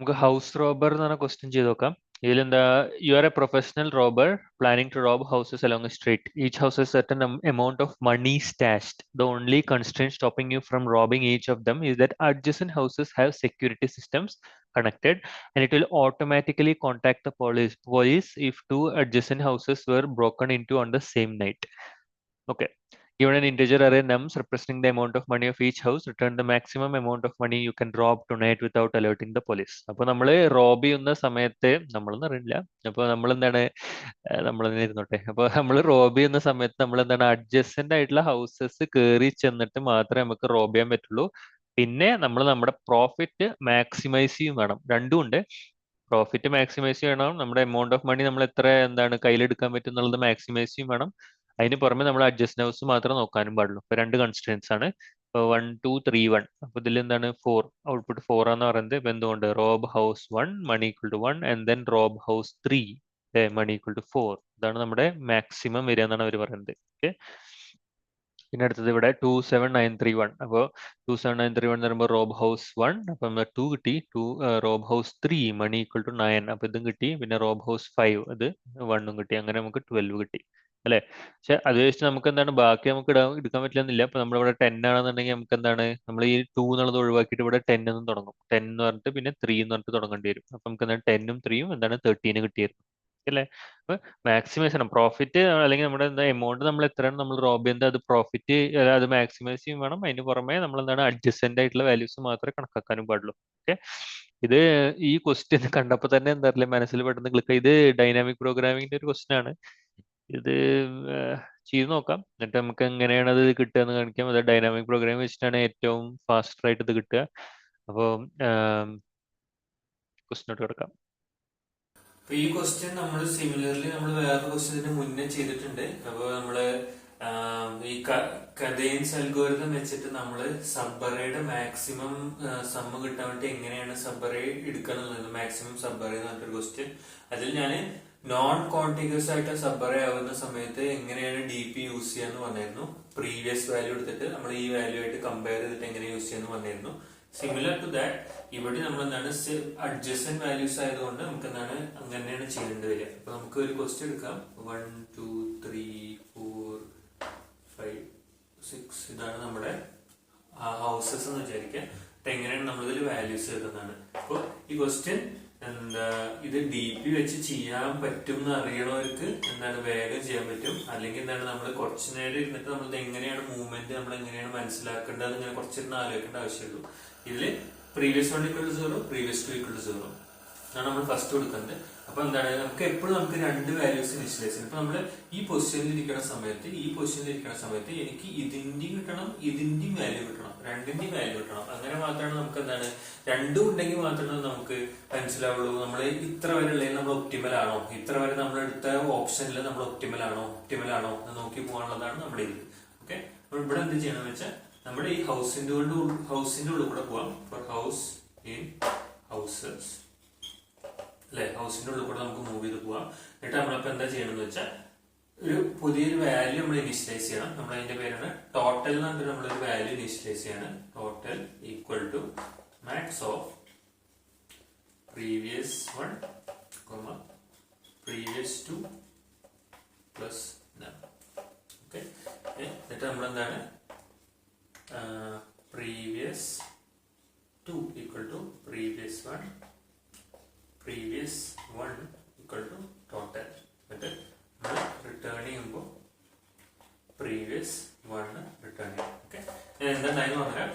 നമുക്ക് house robber എന്ന് പറഞ്ഞ ക്വസ്റ്റ്യൻ ചെയ്ത് നോക്കാം. ഇതിലെന്താ, you are a professional robber planning to rob houses along a street. Each house has certain amount of money stashed. The only constraint stopping you from robbing each of them is that adjacent houses have security systems connected, and it will automatically contact the police if two adjacent houses were broken into on the same night. Okay. Given an integer array nums representing the amount of money of each house, return the maximum amount of money you can rob tonight without alerting the police. അപ്പോൾ നമ്മൾ Rob ചെയ്യുന്ന സമയത്ത് നമ്മളൊന്നും അറിയില്ല. അപ്പോൾ നമ്മൾ എന്താണ്, നമ്മൾ തന്നെ ഇരുന്നോട്ടെ. അപ്പോൾ നമ്മൾ റോബ് ചെയ്യുന്ന സമയത്ത് നമ്മൾ എന്താണ്, അഡ്ജസ്റ്റന്റ് ആയിട്ടുള്ള ഹൗസസ് കയറി ചെന്നിട്ട് മാത്രമേ നമുക്ക് റോബ് ചെയ്യാൻ പറ്റുള്ളൂ. പിന്നെ നമ്മൾ നമ്മുടെ പ്രോഫിറ്റ് മാക്സിമൈസ് ചെയ്യും വേണം. രണ്ടും ഉണ്ട്. പ്രോഫിറ്റ് മാക്സിമൈസ് ചെയ്യണം, നമ്മുടെ എമൗണ്ട് ഓഫ് മണി നമ്മൾ എത്ര എന്താണ് കയ്യിലെടുക്കാൻ പറ്റും എന്നുള്ളത് മാക്സിമൈസ് ചെയ്യും വേണം. അതിന് പുറമെ നമ്മൾ അഡ്ജസ്റ്റ് ഹൗസ് മാത്രം നോക്കാനും പാടുള്ളൂ. ഇപ്പൊ രണ്ട് കൺസ്ട്രെയിൻസ് ആണ്. 1 2 3 1. അപ്പൊ ഇതിൽ എന്താണ് 4 ഔട്ട്പുട്ട് 4 ആണെന്ന് പറയുന്നത്. ഇപ്പൊ എന്തുകൊണ്ട് rob house 1 money equal to 1 and then rob house 3 money equal to 4. ഇതാണ് നമ്മുടെ മാക്സിമം വരിക എന്നാണ് അവർ പറയുന്നത്. ഓക്കെ. പിന്നെ അടുത്തത് ഇവിടെ 27931. അപ്പോൾ 27931 എന്ന് പറയുമ്പോൾ റോബ് ഹൗസ് 1, അപ്പൊ നമ്മൾ 2 കിട്ടി. Rob house 3 money equal to 9, അപ്പൊ ഇതും കിട്ടി. പിന്നെ റോബ് ഹൗസ് 5 ഇത് 1ഉം കിട്ടി. അങ്ങനെ നമുക്ക് 12 കിട്ടി അല്ലെ. പക്ഷെ അത് വെച്ചിട്ട് നമുക്ക് എന്താണ് ബാക്കി നമുക്ക് എടുക്കാൻ പറ്റില്ലെന്നില്ല. ഇപ്പൊ നമ്മളിവിടെ 10 ആണെന്നുണ്ടെങ്കിൽ നമുക്ക് എന്താണ്, നമ്മൾ ഈ 2 എന്നുള്ളത് ഒഴിവാക്കിയിട്ട് ഇവിടെ 10 എന്ന് തുടങ്ങും. 10 എന്ന് പറഞ്ഞിട്ട് പിന്നെ 3 എന്ന് പറഞ്ഞിട്ട് തുടങ്ങേണ്ടി വരും. അപ്പൊ നമുക്ക് എന്താണ് 10ഉം 3ഉം എന്താണ് 13 കിട്ടിയിരുന്നു അല്ലേ. അപ്പൊ മാക്സിമൈസ് ചെയ്യണം പ്രോഫിറ്റ്, അല്ലെങ്കിൽ നമ്മുടെ എന്താ എമൗണ്ട് നമ്മൾ എത്രയാണ് നമ്മൾ റോബ് ചെയ്യുന്നത് അത് പ്രോഫിറ്റ് അത് മാക്സിമൈസ് ചെയ്യും വേണം. അതിന് പുറമെ നമ്മൾ എന്താണ് അഡ്ജസ്റ്റന്റ് ആയിട്ടുള്ള വാല്യൂസ് മാത്രമേ കണക്കാക്കാനും പാടുള്ളൂ. ഓക്കെ. ഇത് ഈ ക്വസ്റ്റ്യൻ കണ്ടപ്പോൾ തന്നെ എന്താ പറയുക മനസ്സിൽ പെട്ടെന്ന് ക്ലിക്ക്. ഇത് ഡൈനാമിക് പ്രോഗ്രാമിംഗിന്റെ ഒരു ക്വസ്റ്റ്യൻ ആണ്. ഇത് ചെയ്ത് നോക്കാം, എന്നിട്ട് നമുക്ക് എങ്ങനെയാണ് അത് കിട്ടുക എന്ന് കാണിക്കാം. അത് ഡൈനാമിക് പ്രോഗ്രാമിംഗ് വെച്ചിട്ടാണ് ഏറ്റവും ഫാസ്റ്റർ ആയിട്ട് ഇത് കിട്ടുക. അപ്പോൾ ക്വസ്റ്റ്യനോട്ട് കിടക്കാം. ഈ ക്വസ്റ്റ്യൻ നമ്മൾ സിമിലർലി നമ്മൾ വേറെ ക്വസ്റ്റ്യന് മുന്നേ ചെയ്തിട്ടുണ്ട്. അപ്പൊ നമ്മള് ഈ കഥയിൻസ് അൽഗോരിതം വെച്ചിട്ട് നമ്മള് സബ്ബറയുടെ മാക്സിമം സമ്മ് കിട്ടാൻ വേണ്ടി എങ്ങനെയാണ് സബ്ബറേ എടുക്കാന്നുള്ളത്, മാക്സിമം സബ്ബറേ എന്ന് പറഞ്ഞൊരു ക്വസ്റ്റ്യൻ. അതിൽ ഞാൻ നോൺ കോണ്ടിഗ്യൂസ് ആയിട്ട് സബ്ബറേ ആവുന്ന സമയത്ത് എങ്ങനെയാണ് ഡി പി യൂസ് ചെയ്യാന്ന് പറഞ്ഞിരുന്നു. പ്രീവിയസ് വാല്യൂ എടുത്തിട്ട് നമ്മൾ ഈ വാല്യൂ ആയിട്ട് കമ്പയർ ചെയ്തിട്ട് എങ്ങനെ യൂസ് ചെയ്യാന്ന് പറഞ്ഞിരുന്നു. സിമിലർ ടു ദാറ്റ് ഇവിടെ നമ്മൾ എന്താണ് അഡ്ജസ്റ്റന്റ് വാല്യൂസ് ആയതുകൊണ്ട് നമുക്ക് എന്താണ് അങ്ങനെയാണ് ചെയ്യേണ്ടി വരിക. അപ്പൊ നമുക്ക് ഒരു ക്വസ്റ്റ്യൻ എടുക്കാം. 1 2 3 4 5 6 ഇതാണ് നമ്മുടെ ഹൗസസ് എന്ന് വിചാരിക്കുക. എങ്ങനെയാണ് നമ്മളിതിൽ വാല്യൂസ് എഴുതുന്നതാണ്. അപ്പൊ ഈ ക്വസ്റ്റ്യൻ എന്താ, ഇത് ഡി പി വെച്ച് ചെയ്യാൻ പറ്റും എന്ന് അറിയണവർക്ക് എന്താണ് വേഗം ചെയ്യാൻ പറ്റും. അല്ലെങ്കിൽ എന്താണ് നമ്മൾ കുറച്ചു നേരം ഇരുന്നിട്ട് നമ്മൾ എങ്ങനെയാണ് മൂവ്മെന്റ് നമ്മൾ എങ്ങനെയാണ് മനസ്സിലാക്കേണ്ടത് ഇങ്ങനെ കുറച്ചിരുന്ന് ആലോചിക്കേണ്ട ആവശ്യമുള്ളൂ. ഇതില് previous 1 equal to 0, previous 2 equal to 0 ആണ് നമ്മൾ ഫസ്റ്റ് കൊടുക്കുന്നത്. അപ്പൊ എന്താണ് നമുക്ക് എപ്പോഴും നമുക്ക് രണ്ട് വാല്യൂസ് ഇനിഷ്യലൈസ് ചെയ്യണം. ഇപ്പൊ നമ്മള് ഈ പൊസിഷനിൽ ഇരിക്കുന്ന സമയത്ത് എനിക്ക് ഇതിന്റെയും കിട്ടണം ഇതിന്റെയും വാല്യൂ കിട്ടണം, രണ്ടിന്റെയും വാല്യൂ കിട്ടണം. അങ്ങനെ മാത്രമാണ് നമുക്ക് എന്താണ് രണ്ടും ഉണ്ടെങ്കിൽ മാത്രമേ നമുക്ക് മനസ്സിലാവുള്ളൂ നമ്മൾ ഇത്ര വരെ ഉള്ളതിൽ നമ്മൾ ഒപ്റ്റിമൽ ആണോ, ഇത്ര വരെ നമ്മൾ എടുത്ത ഓപ്ഷനിൽ നമ്മൾ ഒപ്റ്റിമൽ ആണോ എന്ന് നോക്കി പോകാനുള്ളതാണ് നമ്മുടെ ഇത്. ഓക്കെ. അപ്പോൾ ഇവിടെ എന്ത് ചെയ്യണമെന്ന് വെച്ചാൽ നമ്മുടെ ഈ ഹൗസിന്റെ ഉള്ളിൽ കൂടെ പോവാം. ഫോർ ഹൗസ് ഇൻ ഹൗസസ് അല്ലെ, ഹൗസിന്റെ ഉള്ളിൽ കൂടെ നമുക്ക് മൂവ് ചെയ്ത് പോവാം. എന്നിട്ട് നമ്മളിപ്പോ എന്താ ചെയ്യണമെന്ന് വെച്ചാൽ ഒരു പുതിയൊരു വാല്യൂ നമ്മൾ ഇനിഷ്യലൈസ് ചെയ്യണം. നമ്മൾ അതിന്റെ പേരാണ് ടോട്ടൽ എന്ന് പറഞ്ഞിട്ട് നമ്മളൊരു വാല്യൂ ഇനിഷ്യലൈസ് ചെയ്യണം. Total equal to max of previous 1, previous 2 plus okay. എന്നിട്ട് നമ്മൾ എന്താണ് previous 2 equal to previous 1, previous 1 equal to total. എന്നിട്ട് നമ്മൾ റിട്ടേൺ ചെയ്യുമ്പോൾ പ്രീവിയസ് 1 റിട്ടേൺ ചെയ്യും. ഓക്കെ. എന്താണെന്ന് പറഞ്ഞാൽ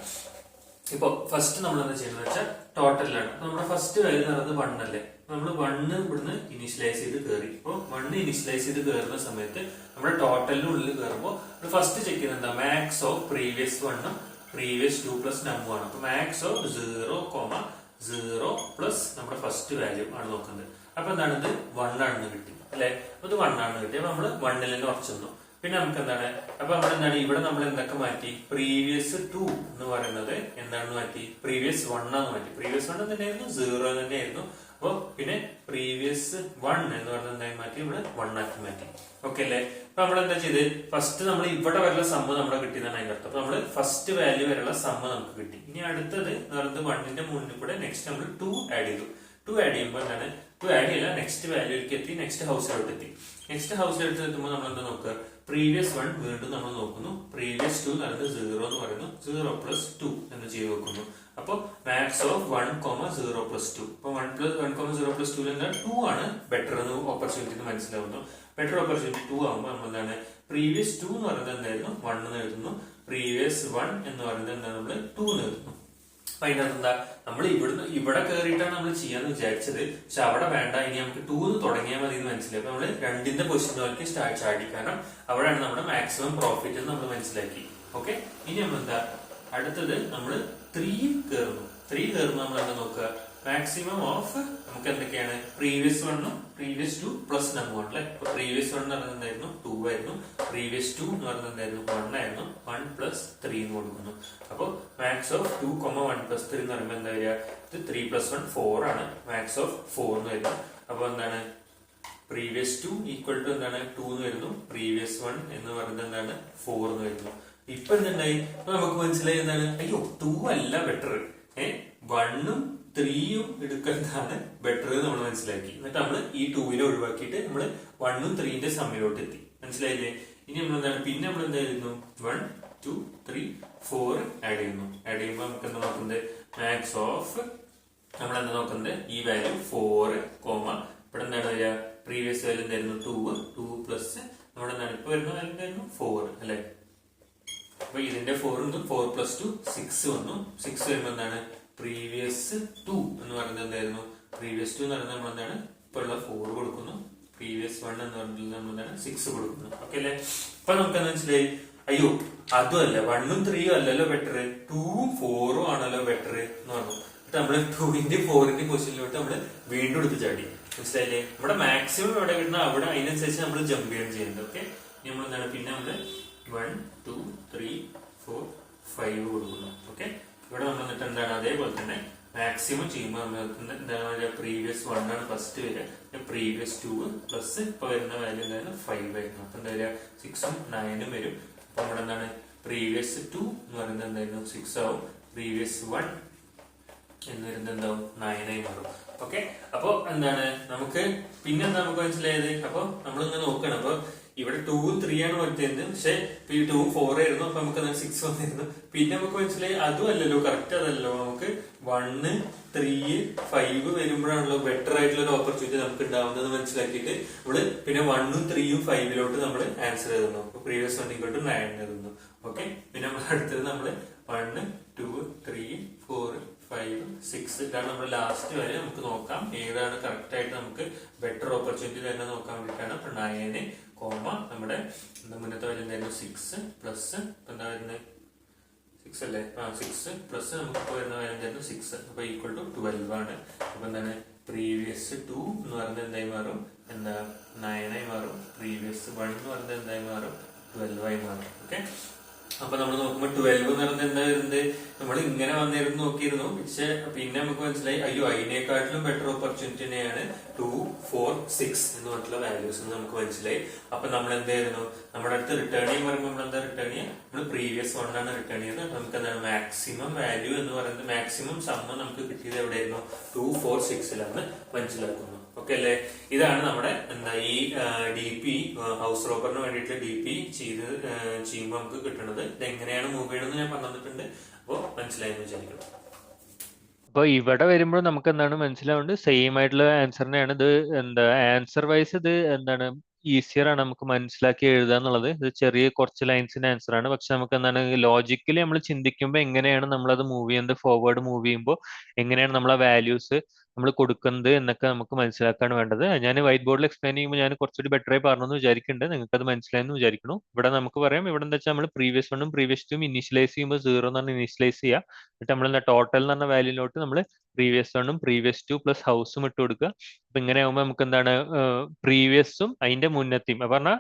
ഇപ്പൊ ഫസ്റ്റ് നമ്മൾ എന്താ ചെയ്യുന്നത് വെച്ചാൽ ടോട്ടലാണ്. അപ്പൊ നമ്മുടെ ഫസ്റ്റ് വാല്യൂ എന്ന് പറയുന്നത് 1 അല്ലേ. നമ്മൾ 1 ഇവിടുന്ന് ഇനിഷ്യലൈസ് ചെയ്ത് കയറി. ഇപ്പൊ 1 ഇനിഷ്യലൈസ് ചെയ്ത് കയറുന്ന സമയത്ത് നമ്മുടെ ടോട്ടലിനുള്ളിൽ കയറുമ്പോൾ ഫസ്റ്റ് ചെക്ക് ചെയ്യുന്നത് എന്താ, max of previous 1 previous 2 plus number ആണ്. അപ്പൊ മാക്സ് ഓഫ് 0,0 പ്ലസ് നമ്മുടെ ഫസ്റ്റ് വാല്യൂ ആണ് നോക്കുന്നത്. അപ്പൊ എന്താണ് ഇത് 1 ആണെന്ന് കിട്ടി അല്ലെ. ഇത് 1 ആണെന്ന് കിട്ടി. അപ്പൊ നമ്മള് 1ൽ തന്നെ ഉറച്ചു. പിന്നെ നമുക്ക് എന്താണ്, അപ്പൊ നമ്മൾ എന്താണ് ഇവിടെ നമ്മൾ എന്തൊക്കെ മാറ്റി, പ്രീവിയസ് 2 എന്ന് പറയുന്നത് എന്താണെന്ന് മാറ്റി, പ്രീവിയസ് 1 ആണെന്ന് മാറ്റി. പ്രീവിയസ് 1 തന്നെയായിരുന്നു, 0 തന്നെയായിരുന്നു. അപ്പൊ പിന്നെ പ്രീവിയസ് 1 എന്ന് പറഞ്ഞ എന്തായി മാറ്റി ഇവിടെ 1 ആക്കി മാറ്റി. ഓക്കെ അല്ലേ? അപ്പൊ നമ്മൾ എന്താ ചെയ്ത് ഫസ്റ്റ് നമ്മൾ ഇവിടെ വരെയുള്ള സമ്മ് നമ്മളെ കിട്ടിയതാണ് അതിന്റെ അർത്ഥം. അപ്പൊ നമ്മള് ഫസ്റ്റ് വാല്യൂ വരെയുള്ള സമ്മ് നമുക്ക് കിട്ടി. ഇനി അടുത്തത് എന്ന് പറയുന്നത് 1ന്റെ മുന്നിൽ കൂടെ നെക്സ്റ്റ് നമ്മൾ 2 ആഡ് ചെയ്തു. 2 ആഡ് ചെയ്യുമ്പോൾ എന്താണ് 2 ആഡ് ചെയ്യില്ല, നെക്സ്റ്റ് വാല്യൂലേക്ക് എത്തി, നെക്സ്റ്റ് ഹൗസിലോട്ട് എത്തി. നെക്സ്റ്റ് ഹൗസിലോട്ട് എത്തുമ്പോൾ നമ്മൾ എന്താ നോക്കുക, പ്രീവിയസ് 1 വീണ്ടും നമ്മൾ നോക്കുന്നു, പ്രീവിയസ് 2 എന്ന് പറയുന്നത് 0 എന്ന് പറയുന്നു, 0 പ്ലസ് 2 എന്ന് ചെയ്ത് വെക്കുന്നു. അപ്പൊ മാക്സ് ഓഫ് 1,0 പ്ലസ് 2. അപ്പൊ 1,0 പ്ലസ് 2 എന്താ 2 ആണ് ബെറ്റർ എന്ന് ഓപ്പർച്യൂണിറ്റി മനസ്സിലാവുന്നു. ബെറ്റർ ഓപ്പർച്യൂണിറ്റി 2 ആകുമ്പോൾ നമ്മൾ എന്താണ് പ്രീവിയസ് 2 എന്ന് പറയുന്നത് എന്തായിരുന്നു 1 എന്ന് എഴുതുന്നു, പ്രീവിയസ് 1 എന്ന് പറയുന്നത് എന്താ നമ്മൾ 2 എന്ന് എഴുതുന്നു. അപ്പൊ അതിനകത്ത് എന്താ നമ്മൾ ഇവിടെ കയറിയിട്ടാണ് നമ്മൾ ചെയ്യാന്ന് വിചാരിച്ചത്, പക്ഷെ അവിടെ വേണ്ട, ഇനി നമുക്ക് 2 എന്ന് തുടങ്ങിയാൽ മതി എന്ന് മനസ്സിലായി. അപ്പൊ നമ്മള് 2ന്റെ പൊസിഷനിലേക്ക് സ്റ്റാർട്ട് ചാടി, കാരണം അവിടെയാണ് നമ്മുടെ മാക്സിമം പ്രോഫിറ്റ് എന്ന് നമ്മൾ മനസ്സിലാക്കി. ഓക്കെ, ഇനി നമ്മൾ എന്താ അടുത്തത് നമ്മൾ 3 കയറുന്നു. 3 കയറുമ്പോൾ നമ്മൾ എന്താ നോക്കുക, മാക്സിമം ഓഫ് നമുക്ക് എന്തൊക്കെയാണ് പ്രീവിയസ് 1 പ്രീവിയസ് 2 പ്ലസ് നമ്പർ 1 അല്ലെ. അപ്പൊ പ്രീവിയസ് 1 എന്ന് പറയുന്നത് എന്തായിരുന്നു 2 ആയിരുന്നു, പ്രീവിയസ് 2 എന്ന് പറയുന്നത് എന്തായിരുന്നു 1 ആയിരുന്നു, 1 പ്ലസ് 3 എന്ന് കൊടുക്കുന്നു. അപ്പൊ മാക്സ് ഓഫ് 2,1 പ്ലസ് 3 എന്ന് പറയുമ്പോൾ എന്താ വരിക, ഇത് 3 പ്ലസ് 1 4 ആണ്, മാക്സ് ഓഫ് 4 എന്ന് വരുന്നു. അപ്പൊ എന്താണ് പ്രീവിയസ് 2 ഈക്വൽ ടു എന്താണ് 2 എന്ന് വരുന്നു, പ്രീവിയസ് 1 എന്ന് പറയുന്നത് എന്താണ് 4 എന്ന് വരുന്നു. ഇപ്പൊ എന്തുണ്ടായി, നമുക്ക് മനസ്സിലായി എന്താണ്, അയ്യോ 2 അല്ല ബെറ്റർ, 1ഉം 3യും എടുക്കുന്നതാണ് ബെറ്റർ എന്ന് നമ്മൾ മനസ്സിലാക്കി. എന്നിട്ട് നമ്മൾ ഈ 2നെ ഒഴിവാക്കിയിട്ട് നമ്മൾ 1ഉം 3ന്റെ സമ്മിലോട്ട് എത്തി. മനസ്സിലായില്ലേ? ഇനി നമ്മൾ എന്താണ് പിന്നെ നമ്മൾ എന്തായിരുന്നു 1 2 3 4 ആഡ് ചെയ്യുന്നു. ആഡ് ചെയ്യുമ്പോൾ നമുക്ക് എന്താ നോക്കുന്നത്, മാക്സ് ഓഫ് നമ്മൾ എന്താ നോക്കുന്നത് ഈ വാല്യൂ 4, ഇവിടെ എന്താണ് വരിക പ്രീവിയസ് വാല്യൂ എന്തായിരുന്നു 2 പ്ലസ് നമ്മുടെ എന്താണ് ഇപ്പൊ വരുന്ന വാല്യൂ എന്തായിരുന്നു 4 അല്ലെ. അപ്പൊ ഇതിന്റെ 4 പ്ലസ് 2 6 വന്നു. 6 വരുമ്പോൾ എന്താണ് പ്രീവിയസ് 2 എന്ന് പറയുന്നത് എന്തായിരുന്നു, പ്രീവിയസ് 2 എന്ന് പറയുന്നത് നമ്മൾ എന്താണ് ഇപ്പൊ ഉള്ള 4 കൊടുക്കുന്നു, പ്രീവിയസ് 1 എന്ന് പറയുന്നത് നമ്മൾ എന്താണ് 6 കൊടുക്കുന്നു. ഓക്കെ അല്ലെ? അപ്പൊ നമുക്ക് എന്താ മനസ്സിലായി, അയ്യോ അതും അല്ല 1ഉം 3യും അല്ലല്ലോ ബെറ്റർ, 2ഉം 4ഉം ആണല്ലോ ബെറ്റർ എന്ന് പറഞ്ഞു. നമ്മള് 2ന്റെ 4ന്റെ പൊസിഷനിലോട്ട് നമ്മള് വീണ്ടും എടുത്ത് ചാടി. മനസ്സിലായില്ലേ? നമ്മുടെ മാക്സിമം എവിടെ കിട്ടുന്ന അവിടെ അതിനനുസരിച്ച് നമ്മൾ ജമ്പ് ചെയ്യാൻ ചെയ്യുന്നത്. ഓക്കെ, നമ്മൾ എന്താണ് പിന്നെ നമ്മള് 1 2 3 4 5 കൊടുക്കുന്നു. ഓക്കെ, ഇവിടെ നമ്മൾ എന്നിട്ട് എന്താണ് അതേപോലെ തന്നെ മാക്സിമം ചെയ്യുമ്പോൾ നമ്മൾ എന്താണ് പ്രീവിയസ് 1 ആണ് ഫസ്റ്റ് വരിക, പ്രീവിയസ് 2 പ്ലസ് ഇപ്പൊ വരുന്ന വാല്യൂ എന്താണ് 5 ആയിരുന്നു. അപ്പൊ എന്താ വരിക 6ഉം 9ഉം വരും. അപ്പൊ നമ്മുടെ എന്താണ് പ്രീവിയസ് 2 എന്ന് പറയുന്നത് എന്തായിരുന്നു 6 ആവും, പ്രീവിയസ് 1 എന്ന് വരുന്നത് എന്താവും 9 ആയി മാറും. ഓക്കെ, അപ്പൊ എന്താണ് നമുക്ക് പിന്നെന്താ നമുക്ക് മനസ്സിലായത്, അപ്പൊ നമ്മളിങ്ങനെ നോക്കണം. അപ്പൊ ഇവിടെ 2ഉം 3 ആണ് വരുത്തിയത്, പക്ഷെ 2ഉം 4 ആയിരുന്നു, അപ്പൊ നമുക്ക് 6 വന്നിരുന്നു. പിന്നെ നമുക്ക് മനസ്സിലായി അതും അല്ലല്ലോ കറക്റ്റ്, അതല്ലോ നമുക്ക് 1 3 5 വരുമ്പോഴാണല്ലോ ബെറ്റർ ആയിട്ടുള്ള ഒരു ഓപ്പർച്യൂണിറ്റി നമുക്ക് ഉണ്ടാവുന്നത് മനസ്സിലാക്കിയിട്ട് നമ്മള് പിന്നെ 1ഉം 3യും 5ലോട്ട് നമ്മൾ ആൻസർ എഴുതുന്നു. പ്രീവിയസ് 1 = 9 എഴുതുന്നു. ഓക്കെ, പിന്നെ നമ്മൾ അടുത്തത് നമ്മള് 1 2 3 4 5 6 ഇതാണ് നമ്മുടെ ലാസ്റ്റ് വരെ. നമുക്ക് നോക്കാം ഏതാണ് കറക്റ്റ് ആയിട്ട് നമുക്ക് ബെറ്റർ ഓപ്പർച്യൂണിറ്റി തന്നെ നോക്കാൻ വേണ്ടിയിട്ടാണ്. അപ്പൊ 9 നമ്മുടെ മുന്നത്തെ വാല്യൂ എന്തായിരുന്നു 6 പ്ലസ് എന്താ വരുന്നത് 6 അല്ലേ, 6 പ്ലസ് നമുക്ക് വരുന്ന വാല്യൂ എന്തായിരുന്നു 6, അപ്പൊ ഈക്വൽ ടു 12 ആണ്. അപ്പൊ എന്താണ് പ്രീവിയസ് 2 എന്ന് പറയുന്നത് എന്തായി മാറും, എന്താ 9 ആയി മാറും, പ്രീവിയസ് 1 എന്ന് പറയുന്നത് എന്തായി മാറും 12 ആയി മാറും. ഓക്കെ, അപ്പൊ നമ്മൾ നോക്കുമ്പോൾ 12 എന്ന് പറയുന്നത് എന്താ വരുന്നത്, നമ്മൾ ഇങ്ങനെ വന്നിരുന്നു നോക്കിയിരുന്നു, പക്ഷെ പിന്നെ നമുക്ക് മനസ്സിലായി അയ്യോ അതിനേക്കാട്ടിലും ബെറ്റർ ഓപ്പർച്യൂണിറ്റി തന്നെയാണ് 2 4 6 എന്ന് പറഞ്ഞിട്ടുള്ള വാല്യൂസ് എന്ന് നമുക്ക് മനസ്സിലായി. അപ്പൊ നമ്മൾ എന്തായിരുന്നു നമ്മുടെ അടുത്ത് റിട്ടേൺ ചെയ്യാൻ പറയുമ്പോൾ നമ്മൾ എന്താ റിട്ടേൺ ചെയ്യുക, നമ്മൾ പ്രീവിയസ് 1 ആണ് റിട്ടേൺ ചെയ്യുന്നത്. നമുക്ക് എന്താണ് മാക്സിമം വാല്യൂ എന്ന് പറയുന്നത്, മാക്സിമം സമ്മ നമുക്ക് കിട്ടിയത് എവിടെയായിരുന്നു 2 4 6ലാണ് മനസ്സിലാക്കുന്നു. ഓക്കെ അല്ലെ? ഇതാണ് നമ്മുടെ എന്താ ഈ DP ഹൗസ് റോബറിന് വേണ്ടിയിട്ട് DP ചെയ്യുമ്പോൾ നമുക്ക് കിട്ടുന്നത്. ഇത് എങ്ങനെയാണ് മൂവ് ചെയ്യണമെന്ന് ഞാൻ പറഞ്ഞിട്ടുണ്ട്. അപ്പോ മനസ്സിലായെന്ന് വിചാരിക്കണം. അപ്പൊ ഇവിടെ വരുമ്പോൾ നമുക്ക് എന്താണ് മനസ്സിലാവുന്നത്, സെയിം ആയിട്ടുള്ള ആൻസർ തന്നെയാണ്. ഇത് എന്താ ആൻസർ വൈസ് ഇത് എന്താണ് ഈസിയർ ആണ് നമുക്ക് മനസ്സിലാക്കി എഴുതുക എന്നുള്ളത്. ഇത് ചെറിയ കുറച്ച് ലൈൻസിന്റെ ആൻസർ ആണ്, പക്ഷെ നമുക്ക് എന്താണ് ലോജിക്കലി നമ്മൾ ചിന്തിക്കുമ്പോൾ എങ്ങനെയാണ് നമ്മളത് മൂവ് ചെയ്യുന്നത്, ഫോർവേഡ് മൂവ് ചെയ്യുമ്പോൾ എങ്ങനെയാണ് നമ്മളെ വാല്യൂസ് നമ്മൾ കൊടുക്കുന്നത് എന്നൊക്കെ നമുക്ക് മനസ്സിലാക്കാണ് വേണ്ടത്. ഞാൻ വൈറ്റ് ബോർഡിൽ എക്സ്പ്ലെയിൻ ചെയ്യുമ്പോൾ ഞാൻ കുറച്ചുകൂടി ബെറ്റർ ആയി പറഞ്ഞെന്ന് വിചാരിക്കുന്നുണ്ട്, നിങ്ങൾക്ക് അത് മനസ്സിലായെന്ന് വിചാരിക്കുന്നു. ഇവിടെ നമുക്ക് പറയാം, ഇവിടെ എന്താ വെച്ചാൽ നമ്മൾ പ്രീവിയസ് 1ഉം പ്രീവിയസ് 2ഉം ഇനീഷ്യലൈസ് ചെയ്യുമ്പോൾ 0 എന്ന് പറഞ്ഞാൽ ഇനീഷ്യലൈസ് ചെയ്യുക. എന്നിട്ട് നമ്മൾ എന്താ ടോട്ടൽ എന്ന് പറഞ്ഞ വാല്യൂലോട്ട് നമ്മൾ പ്രീവിയസ് 1ഉം പ്രീവിയസ് 2 പ്ലസ് ഹൗസും ഇട്ട് കൊടുക്കുക. അപ്പൊ ഇങ്ങനെ ആകുമ്പോൾ നമുക്ക് എന്താണ് പ്രീവിയസും അതിന്റെ മുന്നത്തെയും പറഞ്ഞാൽ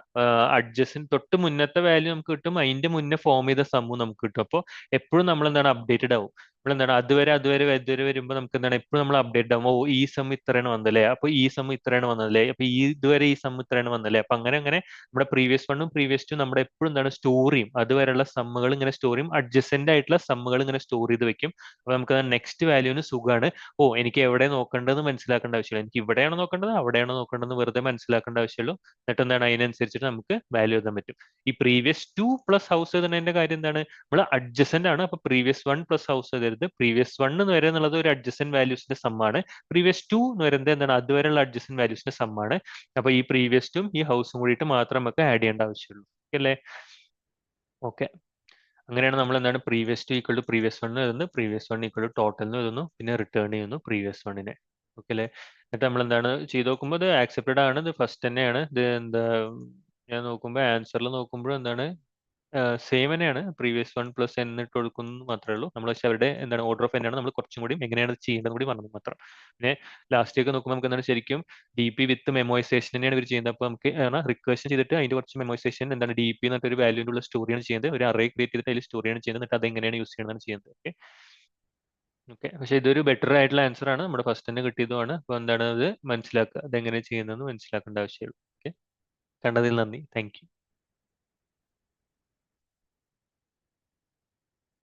അഡ്ജസ്റ്റിന് തൊട്ട് മുന്നത്തെ വാല്യൂ നമുക്ക് കിട്ടും, അതിന്റെ മുന്നേ ഫോം ചെയ്ത സമ്മും നമുക്ക് കിട്ടും. അപ്പോൾ എപ്പോഴും നമ്മൾ എന്താണ് അപ്ഡേറ്റഡ് ആവും. നമ്മളെന്താണ് അതുവരെ വരുമ്പോൾ നമുക്ക് എന്താണ് എപ്പോഴും നമ്മൾ അപ്ഡേറ്റ് ആകും. ഓ ഈ സം ഇത്രയാണ് വന്നല്ലേ, അപ്പൊ ഈ സം ഇത്രയാണ് വന്നല്ലേ, അപ്പൊ ഇതുവരെ ഈ സം ഇത്രയാണ് വന്നല്ലേ, അപ്പൊ അങ്ങനെ അങ്ങനെ നമ്മുടെ പ്രീവിയസ് വണ്ണും പ്രീവിയസ് ടു നമ്മുടെ എപ്പോഴും എന്താണ് സ്റ്റോർ ചെയ്യും. അതുവരെയുള്ള സമ്മുകൾ ഇങ്ങനെ സ്റ്റോർ ചെയ്യും, അഡ്ജസന്റ് ആയിട്ടുള്ള സമ്മുകൾ ഇങ്ങനെ സ്റ്റോർ ചെയ്ത് വെക്കും. അപ്പൊ നമുക്ക് നെക്സ്റ്റ് വാല്യൂവിന് സുഖമാണ്. ഓ എനിക്ക് എവിടെ നോക്കേണ്ടതെന്ന് മനസ്സിലാക്കേണ്ട ആവശ്യമില്ല, എനിക്ക് ഇവിടെയാണോ നോക്കേണ്ടത് അവിടെയാണോ നോക്കേണ്ടതെന്ന് വെറുതെ മനസ്സിലാക്കേണ്ട ആവശ്യമുള്ളൂ. എന്നിട്ട് എന്താണ് അതിനനുസരിച്ചിട്ട് നമുക്ക് വാല്യൂ എഴുതാൻ പറ്റും. ഈ പ്രീവിയസ് ടു പ്ലസ് ഹൗസ് എഴുതുന്നതിന്റെ കാര്യം എന്താണ്, നമ്മൾ അഡ്ജസന്റ് ആണ്. അപ്പൊ പ്രീവിയസ് വൺ പ്ലസ് ഹൗസ് എഴുതരുത്. പ്രീവിയസ് വൺ എന്ന് വരെ എന്നുള്ളത് ഒരു അഡ്ജസന്റ് വാല്യൂസിന്റെ സമ്മാണ്. പ്രീവിയസ് ടു എന്ന് പറയുന്നത് എന്താണ്, അതുവരെയുള്ള അഡ്ജസന്റ് വാല്യൂസിന്റെ സമ്മാണ്. അപ്പൊ ഈ പ്രീവിയസ് ടും ഈ ഹൗസും കൂടിയിട്ട് മാത്രം നമുക്ക് ആഡ് ചെയ്യേണ്ട ആവശ്യമുള്ളൂ. അല്ലേ? ഓക്കെ, അങ്ങനെയാണ് നമ്മൾ എന്താണ് previous two equal to previous one എഴുതുന്നു, previous one equal to total എന്ന് എഴുതുന്നു, പിന്നെ റിട്ടേൺ ചെയ്യുന്നു പ്രീവിയസ് വണ്ണിനെ. ഓക്കെ അല്ലേ? എന്നിട്ട് നമ്മൾ എന്താണ് ചെയ്ത് നോക്കുമ്പോൾ ഇത് ആക്സെപ്റ്റഡ് ആണ്, ഇത് ഫസ്റ്റ് തന്നെയാണ്. ഇത് എന്താ ഞാൻ നോക്കുമ്പോൾ ആൻസറിൽ നോക്കുമ്പോൾ എന്താണ് സെയിം തന്നെയാണ്, പ്രീവിയസ് വൺ പ്ലസ് n ഇട്ട് കൊടുക്കുന്നു മാത്രമേ ഉള്ളൂ. നമ്മൾ പക്ഷേ അവരുടെ എന്താണ് ഓർഡർ ഓഫ് n ആണ് നമ്മൾ കുറച്ചും കൂടി എങ്ങനെയാണ് ഇത് ചെയ്യേണ്ടത് കൂടി പറഞ്ഞത് മാത്രം. പിന്നെ ലാസ്റ്റ് ഒക്കെ നോക്കുമ്പോൾ നമുക്ക് എന്താണ് ശരിക്കും ഡി പി വിത്ത് മെമ്മോയിസേഷൻ തന്നെയാണ് ഇവർ ചെയ്യുന്നത്. അപ്പോൾ നമുക്ക് റിക്വസ്റ്റ് ചെയ്തിട്ട് അതിന്റെ കുറച്ച് മെമ്മോയിസേഷൻ എന്താണ് ഡി പി എന്നിട്ട് ഒരു വാല്യൂൻ്റെ ഉള്ള സ്റ്റോറിയാണ് ചെയ്യുന്നത്, ഒരു അറേ ക്രിയേറ്റ് ചെയ്തിട്ട് അതിൽ സ്റ്റോറിയാണ് ചെയ്യുന്നത്, എന്നിട്ട് അത് എങ്ങനെയാണ് യൂസ് ചെയ്യുന്നതാണ് ചെയ്യുന്നത്. ഓക്കെ ഓക്കെ, പക്ഷേ ഇതൊരു ബെറ്റർ ആയിട്ടുള്ള ആൻസർ ആണ്, നമ്മുടെ ഫസ്റ്റ് തന്നെ കിട്ടിയതുമാണ്. അപ്പോൾ എന്താണ് അത് മനസ്സിലാക്കുക, അതെങ്ങനെ ചെയ്യുന്നതെന്ന് മനസ്സിലാക്കേണ്ട ആവശ്യമുള്ളൂ. ഓക്കെ, കണ്ടതിൽ നന്ദി, താങ്ക് യു.